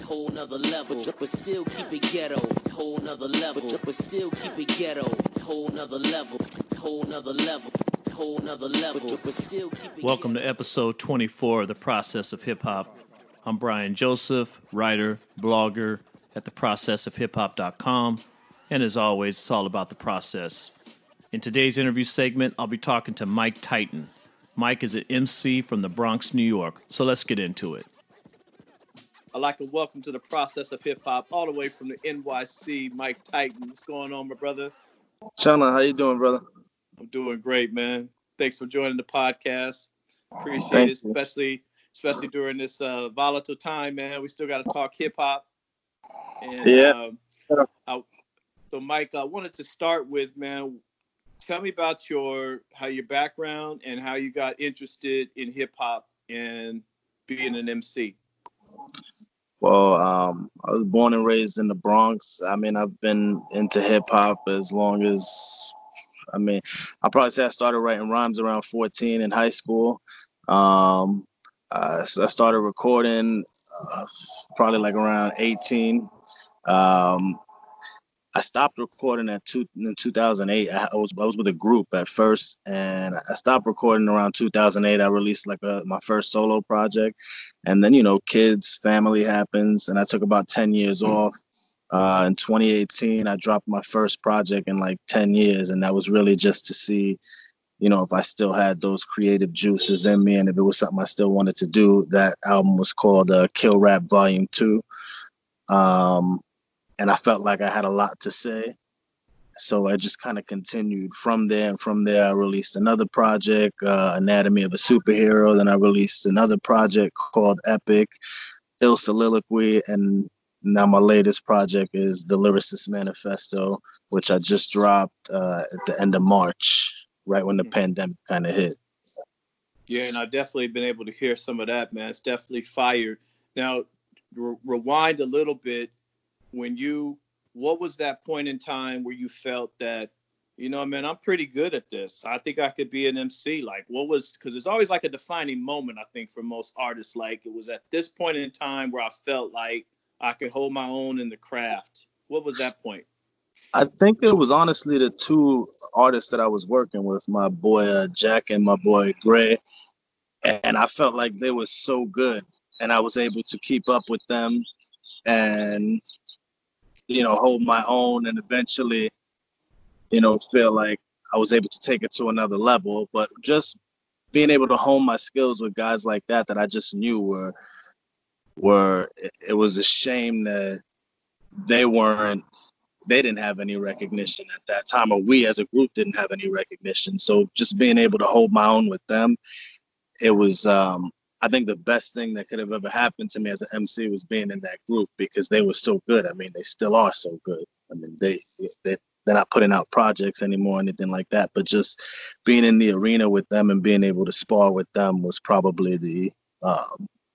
whole nother level, but still keep it ghetto, whole nother level, but still keep it ghetto, whole nother level, whole nother level, whole nother level, but still keep it. Welcome to episode 24 of The Process of Hip Hop. I'm Brian Joseph, writer, blogger at theprocessofhiphop.com, and as always, it's all about the process. In today's interview segment, I'll be talking to Mike Titan. Mike is an MC from the Bronx, New York, so let's get into it. I'd like to welcome to the Process of Hip Hop, all the way from the NYC, Mike Titan. What's going on, my brother? Chana, how you doing, brother? I'm doing great, man. Thanks for joining the podcast. Appreciate it, especially during this volatile time, man. We still got to talk hip hop. And yeah. So, Mike, I wanted to start with, man, tell me about your background and how you got interested in hip hop and being an MC. Well, I was born and raised in the Bronx. I mean, I've been into hip hop as long as, I'll probably say I started writing rhymes around 14 in high school. So I started recording probably like around 18. I stopped recording in 2008. I was with a group at first, and I stopped recording around 2008. I released my first solo project, and then kids, family happens, and I took about 10 years off. In 2018, I dropped my first project in like 10 years, and that was really just to see, if I still had those creative juices in me, and if it was something I still wanted to do. That album was called Kill Rap Volume 2. And I felt like I had a lot to say. So I just kind of continued from there. And from there, I released another project, Anatomy of a Superhero. Then I released another project called Epic, Ill Soliloquy. And now my latest project is The Lyricist Manifesto, which I just dropped at the end of March, right when the pandemic kind of hit. Yeah, and I've definitely been able to hear some of that, man. It's definitely fire. Now, rewind a little bit. What was that point in time where you felt that, man, I'm pretty good at this. I think I could be an MC. Because it's always like a defining moment, I think, for most artists. Like, it was at this point in time where I felt like I could hold my own in the craft. What was that point? I think it was honestly the two artists that I was working with, my boy Jack and my boy Gray. And I felt like they were so good, and I was able to keep up with them and hold my own, and eventually, feel like I was able to take it to another level. But just being able to hone my skills with guys like that I just knew it was a shame that they didn't have any recognition at that time, or we as a group didn't have any recognition. So just being able to hold my own with them, it was, I think the best thing that could have ever happened to me as an MC was being in that group, because they were so good. I mean, they still are so good. I mean, they're not putting out projects anymore or anything like that, but just being in the arena with them and being able to spar with them was probably the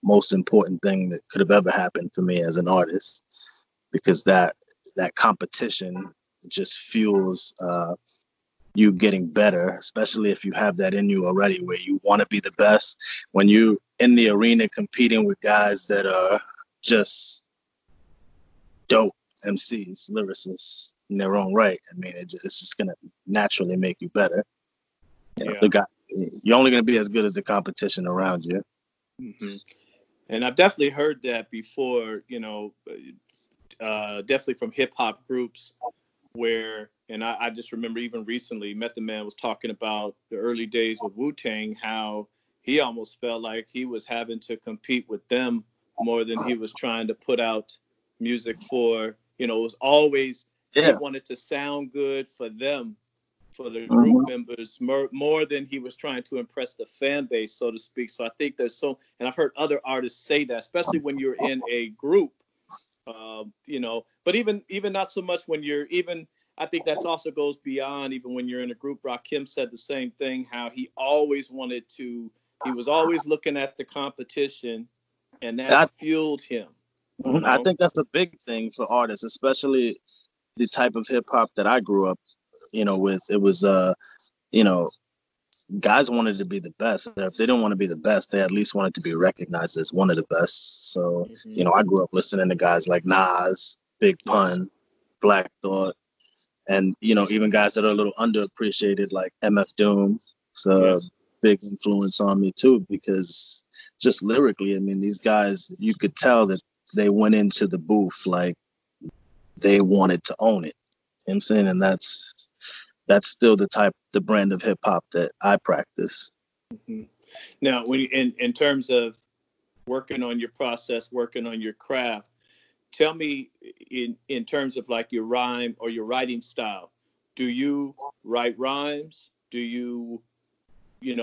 most important thing that could have ever happened for me as an artist, because that competition just fuels you getting better, especially if you have that in you already, where you want to be the best. When you in the arena competing with guys that are just dope MCs, lyricists in their own right, I mean, it's just gonna naturally make you better. You're only gonna be as good as the competition around you. Mm-hmm. And I've definitely heard that before, definitely from hip hop groups where, and I just remember even recently, Method Man was talking about the early days of Wu-Tang, how he almost felt like he was having to compete with them more than he was trying to put out music for, it was always, he wanted to sound good for them, for the group members, more than he was trying to impress the fan base, so to speak. So I think and I've heard other artists say that, especially when you're in a group, but even not so much when you're I think that also goes beyond even when you're in a group. Rakim said the same thing, how he was always looking at the competition, and that fueled him. I think that's a big thing for artists, especially the type of hip hop that I grew up, with. It was, guys wanted to be the best. If they didn't want to be the best, they at least wanted to be recognized as one of the best. So, I grew up listening to guys like Nas, Big Pun, Black Thought, and, even guys that are a little underappreciated like MF Doom. So big influence on me too, because just lyrically, I mean, these guys, you could tell that they went into the booth like they wanted to own it. You know what I'm saying? And that's still the brand of hip hop that I practice. Mm-hmm. Now, when in terms of working on your process, working on your craft, tell me in terms of like your rhyme or your writing style, do you write rhymes? Do you,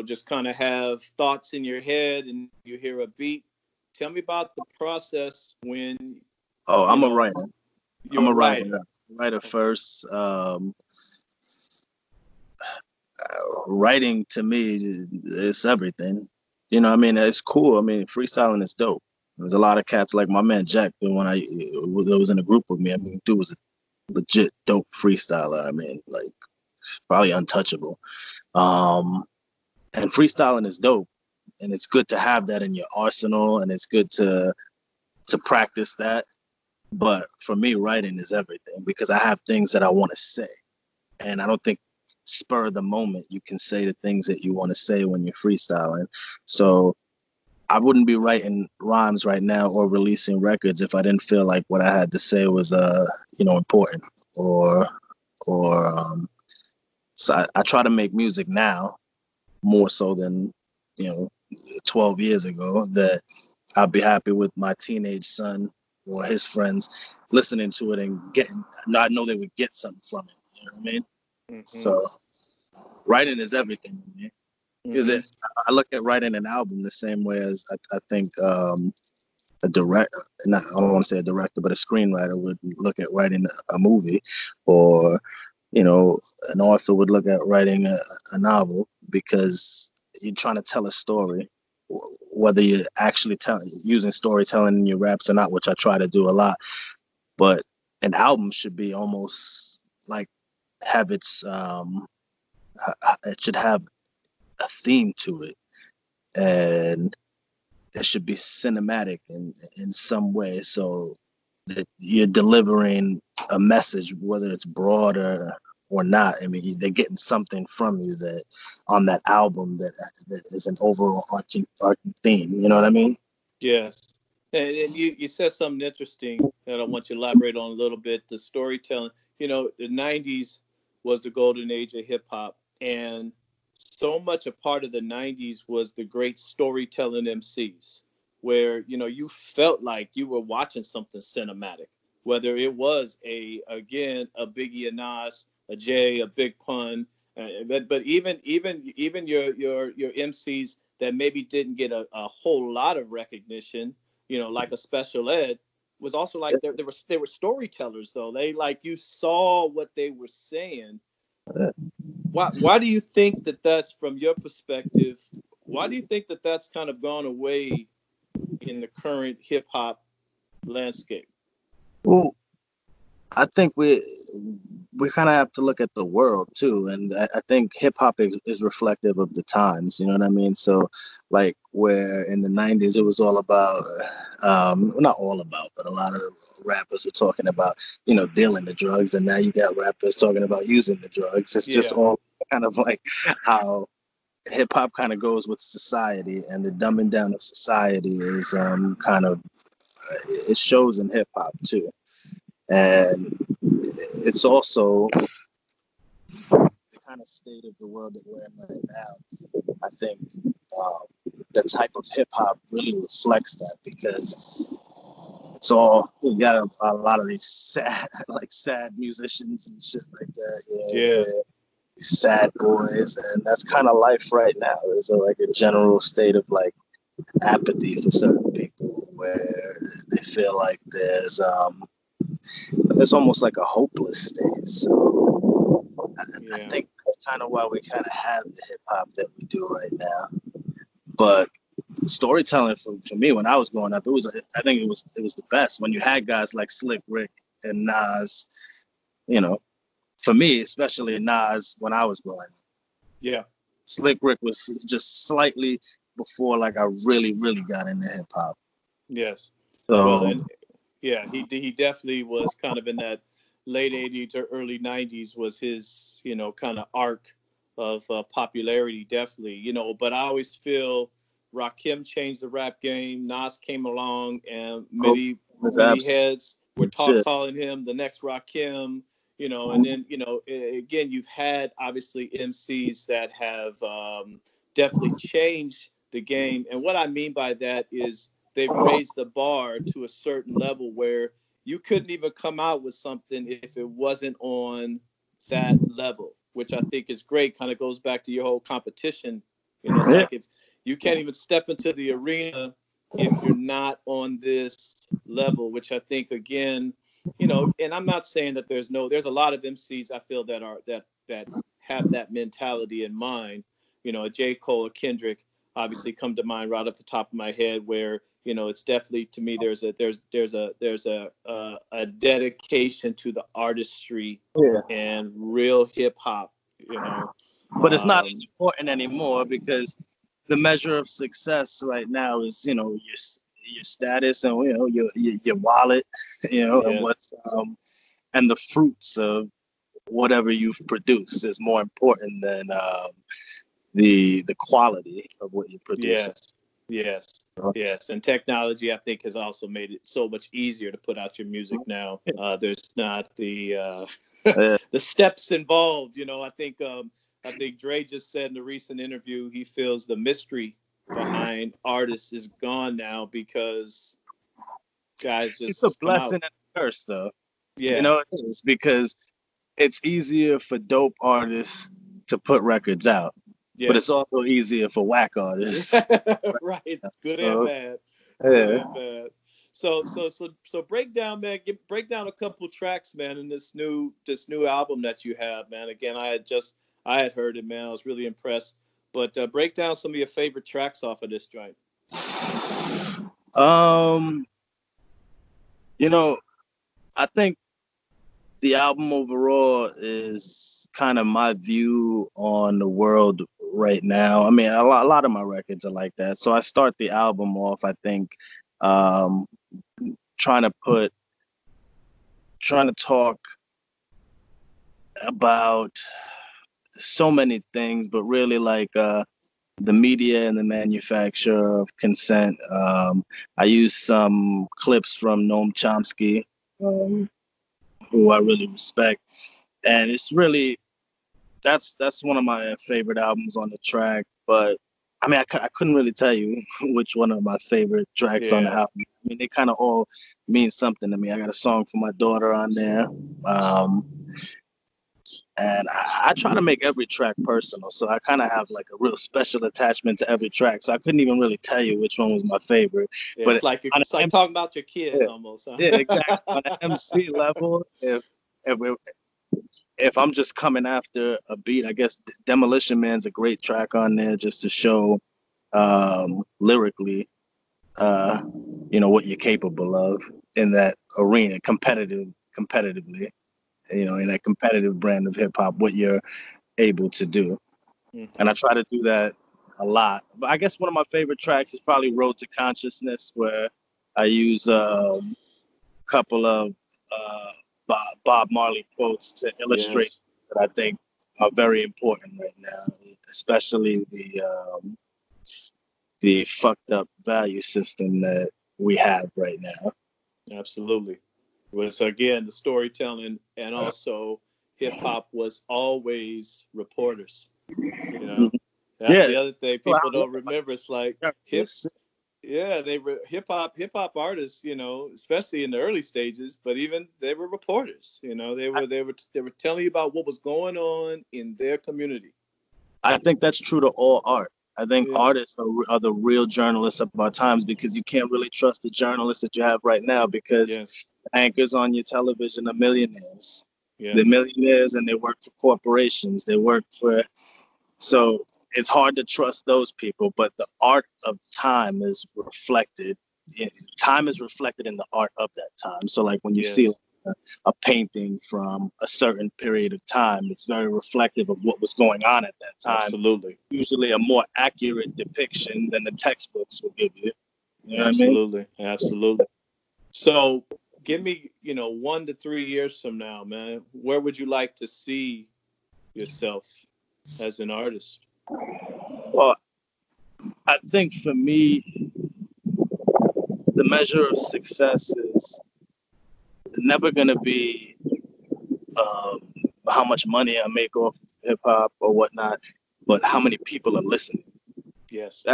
just kind of have thoughts in your head and you hear a beat? Tell me about the process when. Oh, I'm a writer. I'm a writer. Writer first. Writing to me is everything. It's cool. I mean, freestyling is dope. There's a lot of cats like my man Jack, when I was in a group with me. I mean, dude was a legit dope freestyler. I mean, like, probably untouchable. And freestyling is dope, and it's good to have that in your arsenal, and it's good to practice that. But for me, writing is everything, because I have things that I want to say, and I don't think spur of the moment you can say the things that you want to say when you're freestyling. So I wouldn't be writing rhymes right now or releasing records if I didn't feel like what I had to say was important, or so I try to make music now more so than 12 years ago, that I'd be happy with my teenage son or his friends listening to it and I know they would get something from it. You know what I mean? Mm-hmm. So writing is everything, man. Because I look at writing an album the same way as I think a director, I don't want to say a director, but a screenwriter would look at writing a movie, or an author would look at writing a novel, because you're trying to tell a story, whether you're actually using storytelling in your raps or not, which I try to do a lot. But an album should be almost like have it should have a theme to it, and it should be cinematic in some way, so that you're delivering a message, whether it's broader or not. I mean, they're getting something from you that on that album that is an overall arching theme. You know what I mean? Yes. And you said something interesting that I want you to elaborate on a little bit. The storytelling. The 90s was the golden age of hip hop, and so much a part of the 90s was the great storytelling MCs, where you felt like you were watching something cinematic, whether it was a Biggie, a Nas, a Jay, a Big Pun, but even your MCs that maybe didn't get a whole lot of recognition, like a Special Ed, was also like they were storytellers, though. They, like, you saw what they were saying. Why do you think that's, from your perspective, why do you think that's kind of gone away in the current hip hop landscape? Well, I think we kind of have to look at the world too, and I think hip hop is reflective of the times. You know what I mean? So, like, where in the 90s it was all about, not all about, but a lot of rappers were talking about, dealing the drugs, and now you got rappers talking about using the drugs. It's just all kind of like how hip hop kind of goes with society, and the dumbing down of society is kind of, it shows in hip hop too. And it's also the kind of state of the world that we're in right now. I think the type of hip hop really reflects that, because it's all, we got a lot of these sad musicians and shit like that. Yeah. These sad boys, and that's kind of life right now. There's a general state of like apathy for certain people, where they feel like there's almost like a hopeless state. So I think that's kind of why we kind of have the hip hop that we do right now. But storytelling for me, when I was growing up, I think it was the best when you had guys like Slick Rick and Nas. For me, especially Nas, when I was growing up. Yeah. Slick Rick was just slightly before like I really, really got into hip hop. Yes. So Well, and yeah, he definitely was kind of in that late 80s or early 90s was his, kind of arc of popularity, definitely, but I always feel Rakim changed the rap game. Nas came along, and many heads were calling him the next Rakim, and then, again, you've had obviously MCs that have definitely changed the game. And what I mean by that is they've raised the bar to a certain level where you couldn't even come out with something if it wasn't on that level, which I think is great. Kind of goes back to your whole competition. It's like if you can't even step into the arena if you're not on this level, which I think, again, and I'm not saying that there's a lot of MCs I feel that have that mentality in mind. A J. Cole or Kendrick obviously come to mind right off the top of my head, where it's definitely, to me, there's a dedication to the artistry and real hip hop, But it's not as important anymore because the measure of success right now is your status and your wallet, and what's and the fruits of whatever you've produced is more important than the quality of what you produce. Yes. And technology, I think, has also made it so much easier to put out your music now. There's not the the steps involved. I think Dre just said in a recent interview he feels the mystery behind artists is gone now because guys just. It's a blessing and a curse, though. Yeah. It is, because it's easier for dope artists to put records out. Yes. But it's also easier for whack artists. Right. Good and bad. Good and bad. So break down, man. Break down a couple tracks, man, in this new album that you have, man. Again, I had heard it, man. I was really impressed. But break down some of your favorite tracks off of this joint. I think the album overall is kind of my view on the world right now. I mean, a lot of my records are like that. So I start the album off, I think, trying to talk about so many things, but really like the media and the manufacture of consent. I use some clips from Noam Chomsky, who I really respect, and it's really that's one of my favorite albums on the track. But I mean, I couldn't really tell you which one of my favorite tracks on the album. I mean, they kind of all mean something to me. I got a song for my daughter on there. And I try to make every track personal. So I kind of have like a real special attachment to every track. So I couldn't even really tell you which one was my favorite. Yeah, but it's like talking about your kids almost. Huh? Yeah, exactly. On an MC level, if I'm just coming after a beat, I guess Demolition Man's a great track on there just to show lyrically, what you're capable of in that arena, competitively. In that competitive brand of hip hop, what you're able to do. Mm-hmm. And I try to do that a lot. But I guess one of my favorite tracks is probably Road to Consciousness, where I use a couple of Bob Marley quotes to illustrate that I think are very important right now, especially the fucked up value system that we have right now. Absolutely. Was again the storytelling, and also hip hop was always reporters. That's the other thing people don't remember. It's like hip hop artists, especially in the early stages, but even they were reporters. They were telling you about what was going on in their community. I think that's true to all art. I think artists are the real journalists of our times, because you can't really trust the journalists that you have right now, because the anchors on your television are millionaires. They're millionaires, and they work for corporations. So it's hard to trust those people. But the art of time is reflected. Time is reflected in the art of that time. So like when you see a painting from a certain period of time. It's very reflective of what was going on at that time. Absolutely. Usually a more accurate depiction than the textbooks will give you. You know Absolutely. what I mean? Absolutely. So give me, 1 to 3 years from now, man, where would you like to see yourself as an artist? Well, I think for me, the measure of success is never going to be how much money I make off hip hop or whatnot, but how many people are listening. Yes.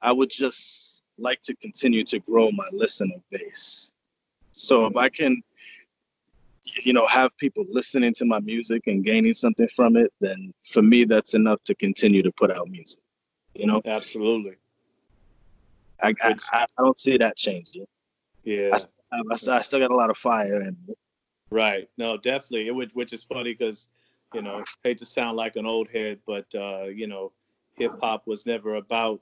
I would just like to continue to grow my listener base. So if I can, have people listening to my music and gaining something from it, then for me, that's enough to continue to put out music. Absolutely. I don't see that changing. Yeah. I still got a lot of fire in me. Right. No, definitely. Which is funny because, hate to sound like an old head, but hip hop was never about,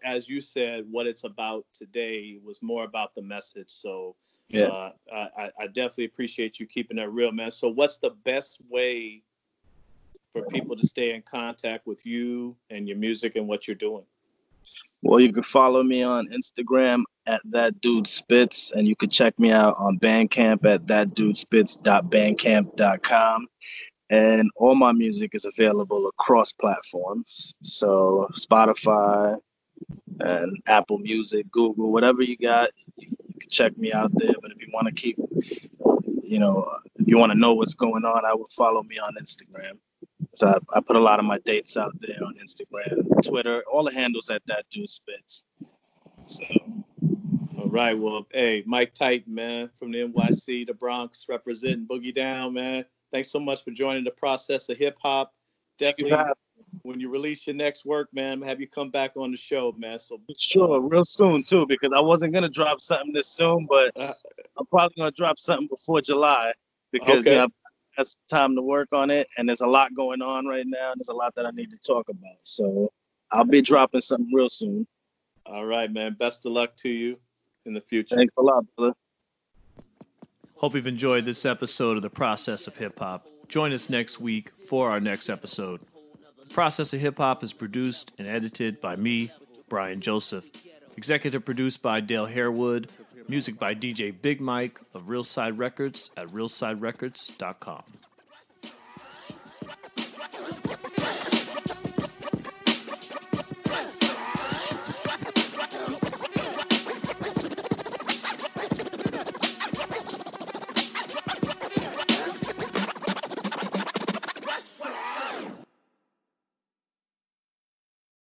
as you said, what it's about today. It was more about the message. So yeah, I definitely appreciate you keeping that real, man. So what's the best way for people to stay in contact with you and your music and what you're doing? Well, you can follow me on Instagram at That Dude Spits, and you can check me out on Bandcamp at thatdudespits.bandcamp.com. And all my music is available across platforms. So Spotify and Apple Music, Google, whatever you got, you can check me out there. But if you want to keep, if you want to know what's going on, I would follow me on Instagram. So I put a lot of my dates out there on Instagram, Twitter, all the handles at That Dude Spits. So. All right. Well, hey, Mike Titan, man, from the NYC, the Bronx, representing Boogie Down, man. Thanks so much for joining the process of hip hop. Definitely, when you release your next work, man, have you come back on the show, man. So sure, real soon too, because I wasn't gonna drop something this soon, but I'm probably gonna drop something before July because that's time to work on it, and there's a lot going on right now, and there's a lot that I need to talk about. So I'll be dropping something real soon. All right, man. Best of luck to you in the future. Thanks a lot, brother. Hope you've enjoyed this episode of The Process of Hip Hop. Join us next week for our next episode. The Process of Hip Hop is produced and edited by me, Brian Joseph. Executive produced by Dale Harewood. Music by DJ Big Mike of Real Side Records at realsiderecords.com.